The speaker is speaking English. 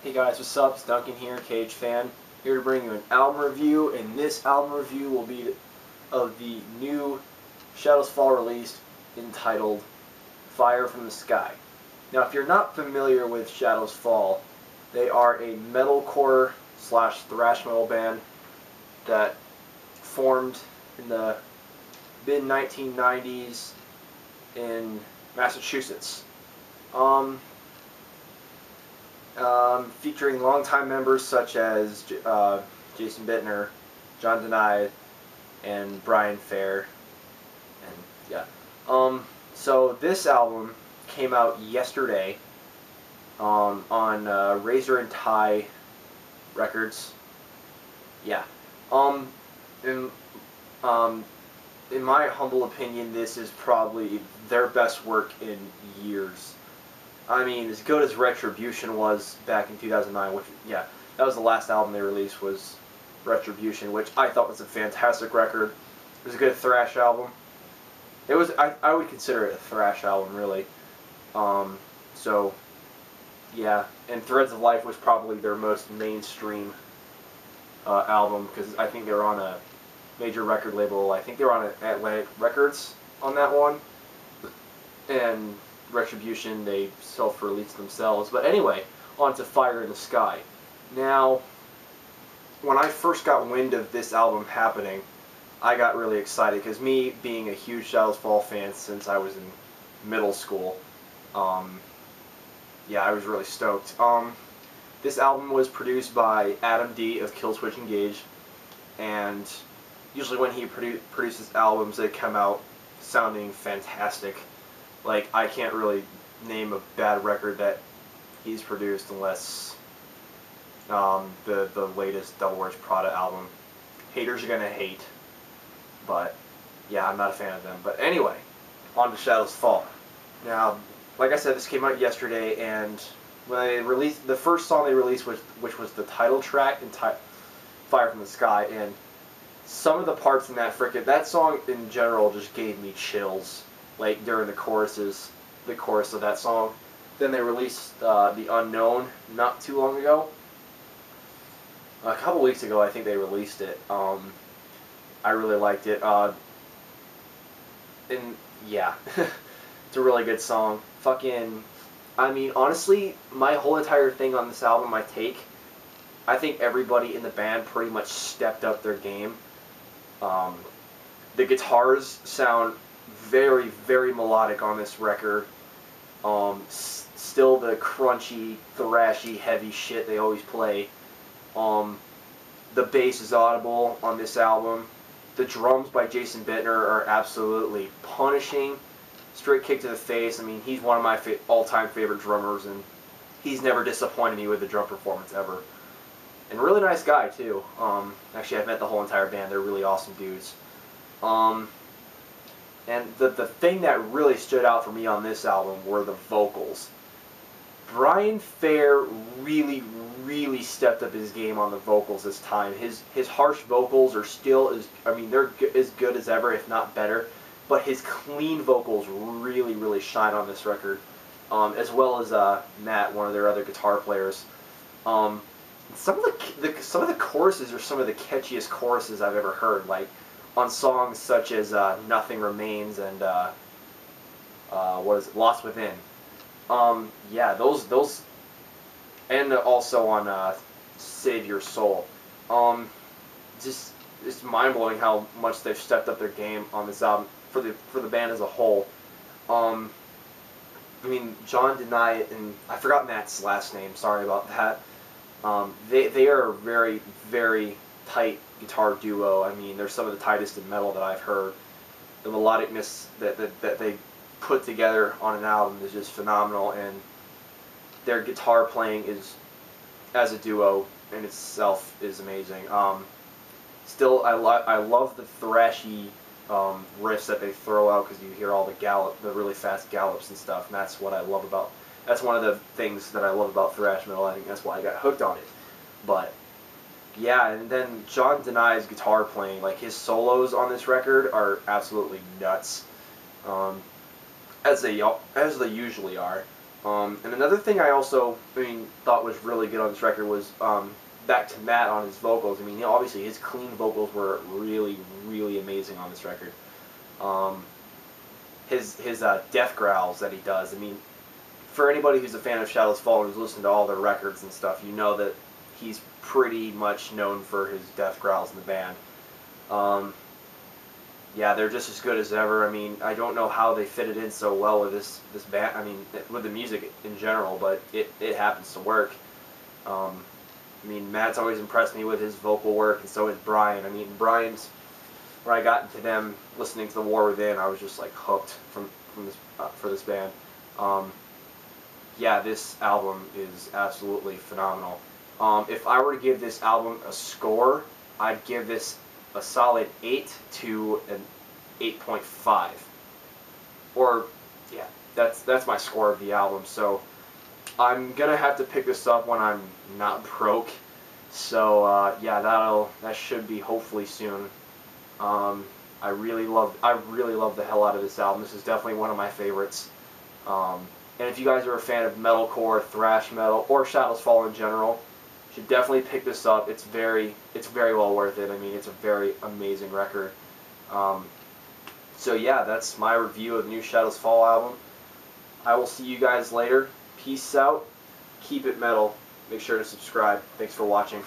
Hey guys, what's up? It's Duncan here, Cage Fan, here to bring you an album review, and this album review will be of the new Shadows Fall release entitled Fire from the Sky. Now, if you're not familiar with Shadows Fall, they are a metalcore slash thrash metal band that formed in the mid-1990s in Massachusetts. Featuring longtime members such as Jason Bittner, John Denie, and Brian Fair, and yeah. So this album came out yesterday on Razor and Tie Records. Yeah. In, in my humble opinion, this is probably their best work in years. I mean, as good as Retribution was back in 2009, which, yeah, that was the last album they released, was Retribution, which I thought was a fantastic record. It was a good thrash album. It was, I would consider it a thrash album, really. So, yeah, and Threads of Life was probably their most mainstream album, because I think they were on a major record label. I think they were on Atlantic Records on that one. And Retribution, they self-released themselves. But anyway, on to Fire in the Sky. Now, when I first got wind of this album happening, I got really excited, because me being a huge Shadows Fall fan since I was in middle school, yeah, I was really stoked. This album was produced by Adam D of Killswitch Engage, and usually when he produces albums, they come out sounding fantastic. Like, I can't really name a bad record that he's produced unless the latest Devil Wears Prada album. Haters are gonna hate, but yeah, I'm not a fan of them. But anyway, on to Shadows Fall. Now, like I said, this came out yesterday, and when they released the first song they released, which was the title track and Fire from the Sky, and some of the parts in that song in general just gave me chills. Like during the chorus of that song. Then they released The Unknown not too long ago. A couple weeks ago, I think they released it. I really liked it. And yeah, it's a really good song. I mean, honestly, my whole entire thing on this album, I think everybody in the band pretty much stepped up their game. The guitars sound very, very melodic on this record. Still the crunchy, thrashy, heavy shit they always play. The bass is audible on this album. The drums by Jason Bittner are absolutely punishing. Straight kick to the face. I mean, he's one of my all-time favorite drummers, and he's never disappointed me with a drum performance ever. And really nice guy, too. Actually, I've met the whole entire band. They're really awesome dudes. And the thing that really stood out for me on this album were the vocals. Brian Fair really, really stepped up his game on the vocals this time. His harsh vocals are still, they're as good as ever, if not better. But his clean vocals really, really shine on this record. As well as Matt, one of their other guitar players. Some of the choruses are some of the catchiest choruses I've ever heard. Like, on songs such as Nothing Remains and what is it, Lost Within. Yeah, those, and also on Save Your Soul. Just mind-blowing how much they've stepped up their game on this album for the band as a whole. I mean, John Denie, and I forgot Matt's last name, sorry about that. They are a very, very tight guitar duo. I mean, they're some of the tightest in metal that I've heard. The melodicness that they put together on an album is just phenomenal, and their guitar playing is, as a duo in itself, is amazing. Still, I love the thrashy riffs that they throw out, because you hear all the really fast gallops and stuff, and that's what I love about. That's one of the things that I love about thrash metal. I think that's why I got hooked on it. But yeah, and then John Denie's guitar playing, like his solos on this record, are absolutely nuts, as they usually are. And another thing I also, thought was really good on this record was back to Matt on his vocals. I mean, obviously his clean vocals were really, really amazing on this record. His death growls that he does. I mean, for anybody who's a fan of Shadows Fall and who's listened to all their records and stuff, you know that he's pretty much known for his death growls in the band. Yeah, they're just as good as ever. I mean, I don't know how they fit it in so well with this band. I mean, with the music in general, but it happens to work. I mean, Matt's always impressed me with his vocal work, and so is Brian. I mean, Brian's, when I got into them listening to The War Within, I was just like hooked from this for this band. Yeah, this album is absolutely phenomenal. If I were to give this album a score, I'd give this a solid 8 to an 8.5. Or, yeah, that's my score of the album. So I'm gonna have to pick this up when I'm not broke. So yeah, that should be hopefully soon. I really love the hell out of this album. This is definitely one of my favorites. And if you guys are a fan of metalcore, thrash metal, or Shadows Fall in general, you should definitely pick this up. It's very well worth it. I mean, it's a very amazing record. So yeah, that's my review of the new Shadows Fall album. I will see you guys later. Peace out. Keep it metal. Make sure to subscribe. Thanks for watching.